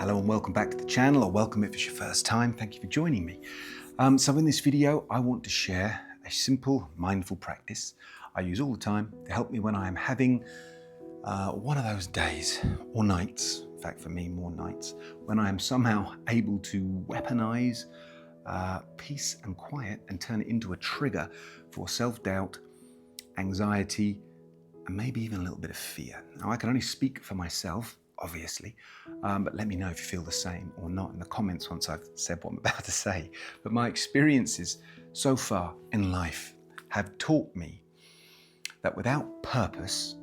Hello and welcome back to the channel, or welcome if it's your first time. Thank you for joining me. So in this video, I want to share a simple mindful practice I use all the time to help me when I am having one of those days or nights, in fact for me more nights, when I am somehow able to weaponize peace and quiet and turn it into a trigger for self-doubt, anxiety, and maybe even a little bit of fear. Now I can only speak for myself, obviously, but let me know if you feel the same or not in the comments once I've said what I'm about to say. But my experiences so far in life have taught me that without purpose,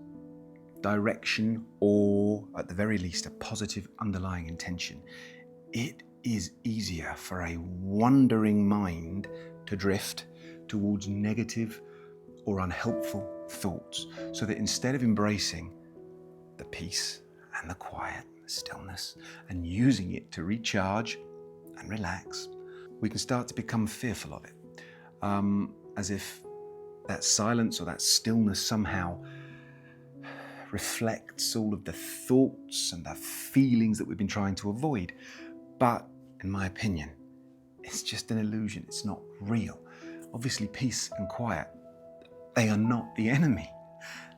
direction, or at the very least a positive underlying intention, it is easier for a wandering mind to drift towards negative or unhelpful thoughts, so that instead of embracing the peace and the quiet, the stillness, and using it to recharge and relax, we can start to become fearful of it, as if that silence or that stillness somehow reflects all of the thoughts and the feelings that we've been trying to avoid. But in my opinion, it's just an illusion. It's not real. Obviously, peace and quiet, they are not the enemy.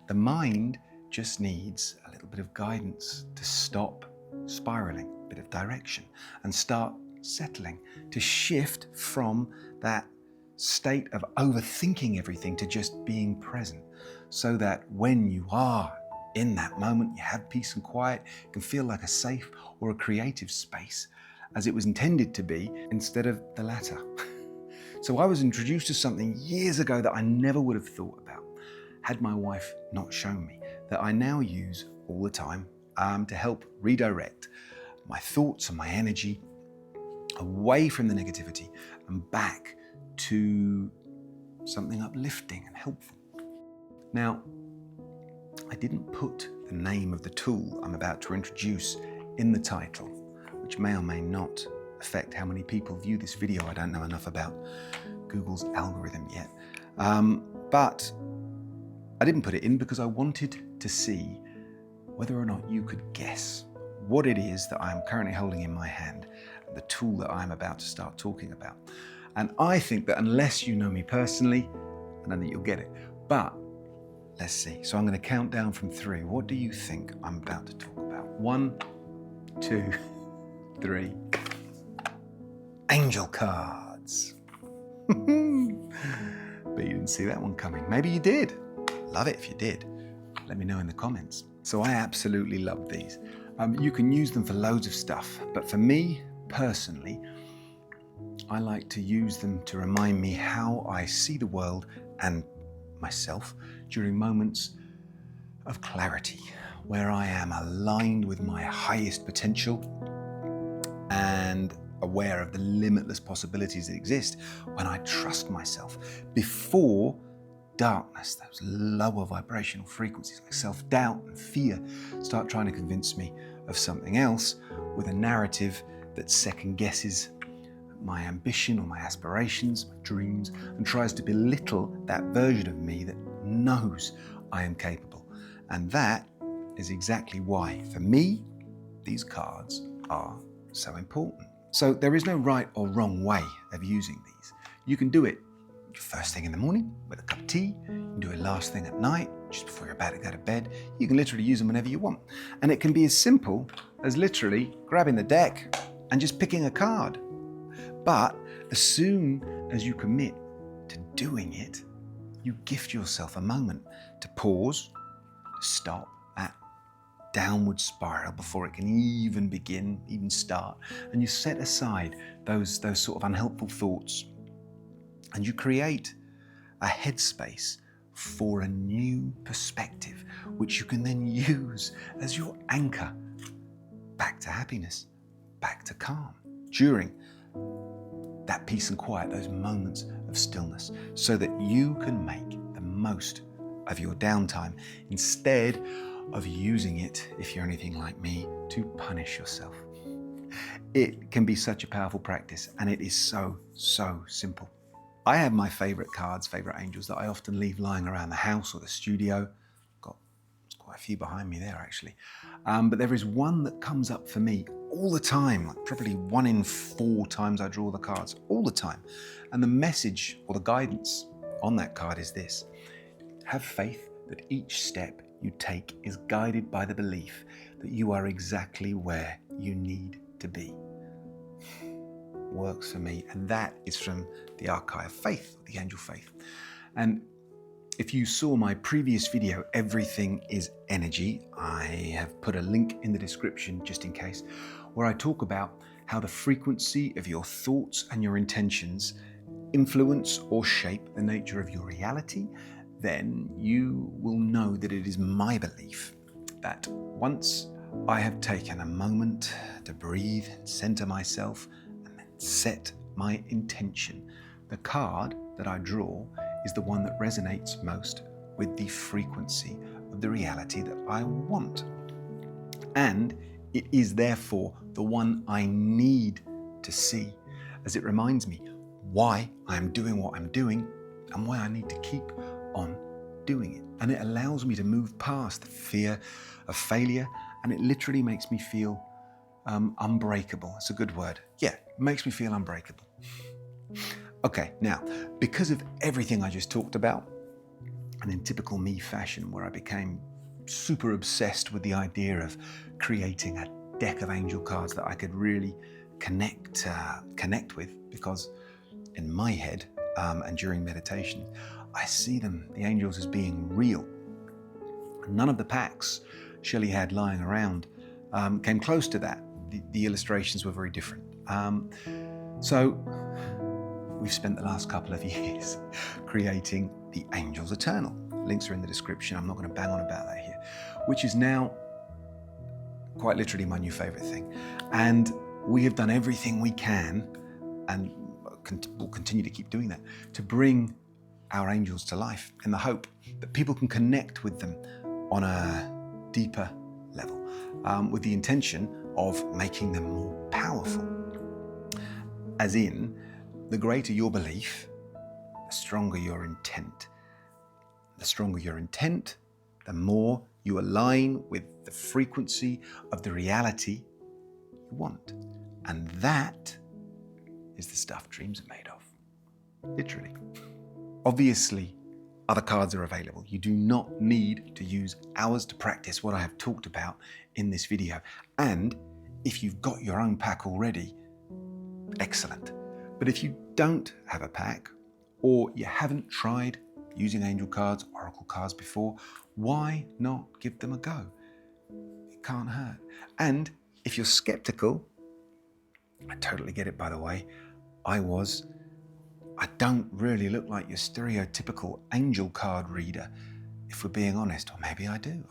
The mind just needs a little bit of guidance to stop spiraling, a bit of direction, and start settling, to shift from that state of overthinking everything to just being present, so that when you are in that moment, you have peace and quiet, it can feel like a safe or a creative space, as it was intended to be, instead of the latter. So I was introduced to something years ago that I never would have thought about, had my wife not shown me, that I now use all the time to help redirect my thoughts and my energy away from the negativity and back to something uplifting and helpful. Now, I didn't put the name of the tool I'm about to introduce in the title, which may or may not affect how many people view this video. I don't know enough about Google's algorithm yet. But I didn't put it in because I wanted to see whether or not you could guess what it is that I'm currently holding in my hand, the tool that I'm about to start talking about. And I think that unless you know me personally, I don't think you'll get it. But let's see. So I'm going to count down from 3. What do you think I'm about to talk about? 1, 2, 3. Angel cards. But you didn't see that one coming. Maybe you did. Love it if you did. Let me know in the comments. So I absolutely love these. You can use them for loads of stuff, but for me personally, I like to use them to remind me how I see the world and myself during moments of clarity, where I am aligned with my highest potential and aware of the limitless possibilities that exist, when I trust myself before darkness, those lower vibrational frequencies like self-doubt and fear start trying to convince me of something else with a narrative that second guesses my ambition or my aspirations, my dreams, and tries to belittle that version of me that knows I am capable. And that is exactly why, for me, these cards are so important. So there is no right or wrong way of using these. You can do it first thing in the morning with a cup of tea. You can do it last thing at night, just before you're about to go to bed. You can literally use them whenever you want. And it can be as simple as literally grabbing the deck and just picking a card. But as soon as you commit to doing it, you gift yourself a moment to pause, to stop that downward spiral before it can even begin, even start. And you set aside those sort of unhelpful thoughts, and you create a headspace for a new perspective, which you can then use as your anchor back to happiness, back to calm, during that peace and quiet, those moments of stillness, so that you can make the most of your downtime instead of using it, if you're anything like me, to punish yourself. It can be such a powerful practice, and it is so simple. I have my favorite cards, favorite angels that I often leave lying around the house or the studio. Got quite a few behind me there actually. But there is one that comes up for me all the time, like probably 1 in 4 times I draw the cards, all the time. And the message or the guidance on that card is this: have faith that each step you take is guided by the belief that you are exactly where you need to be. Works for me, and that is from the Archive of Faith, the Angel Faith. And if you saw my previous video, Everything is Energy, I have put a link in the description just in case, where I talk about how the frequency of your thoughts and your intentions influence or shape the nature of your reality. Then you will know that it is my belief that once I have taken a moment to breathe, center myself, and then set my intention, the card that I draw is the one that resonates most with the frequency of the reality that I want. And it is therefore the one I need to see, as it reminds me why I am doing what I'm doing and why I need to keep on doing it. And it allows me to move past the fear of failure, and it literally makes me feel unbreakable. It's a good word. Yeah, it makes me feel unbreakable. Okay, now, because of everything I just talked about, and in typical me fashion, where I became super obsessed with the idea of creating a deck of angel cards that I could really connect with, because in my head and during meditation, I see them, the angels, as being real. None of the packs Shelley had lying around came close to that. The illustrations were very different. So we've spent the last couple of years creating the Angels Eternal. Links are in the description. I'm not going to bang on about that here, which is now quite literally my new favorite thing. And we have done everything we can, and we'll continue to keep doing that, to bring our angels to life in the hope that people can connect with them on a deeper level, with the intention of making them more powerful. As in, the greater your belief, the stronger your intent. The stronger your intent, the more you align with the frequency of the reality you want. And that is the stuff dreams are made of. Literally. Obviously, other cards are available. You do not need to use hours to practice what I have talked about in this video. And if you've got your own pack already, excellent. But if you don't have a pack, or you haven't tried using angel cards, oracle cards before, why not give them a go? It can't hurt. And if you're skeptical, I totally get it, by the way. I don't really look like your stereotypical angel card reader, if we're being honest, or maybe I do.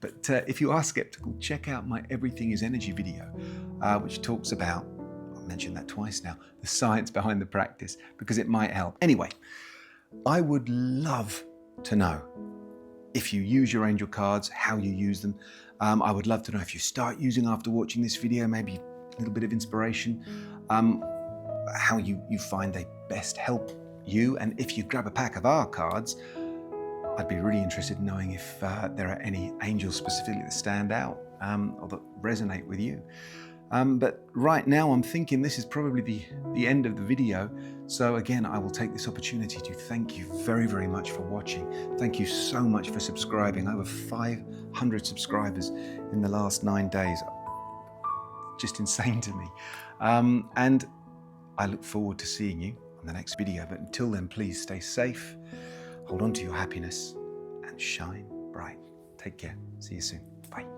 But if you are skeptical, check out my Everything is Energy video, which talks about, I've mentioned that twice now, the science behind the practice, because it might help. Anyway, I would love to know if you use your angel cards, how you use them. I would love to know if you start using after watching this video, maybe a little bit of inspiration, how you find they best help you. And if you grab a pack of our cards, I'd be really interested in knowing if there are any angels specifically that stand out or that resonate with you. But right now I'm thinking this is probably the end of the video. So again, I will take this opportunity to thank you very, very much for watching. Thank you so much for subscribing. Over 500 subscribers in the last 9 days. Just insane to me. And I look forward to seeing you on the next video. But until then, please stay safe, hold on to your happiness, and shine bright. Take care. See you soon. Bye.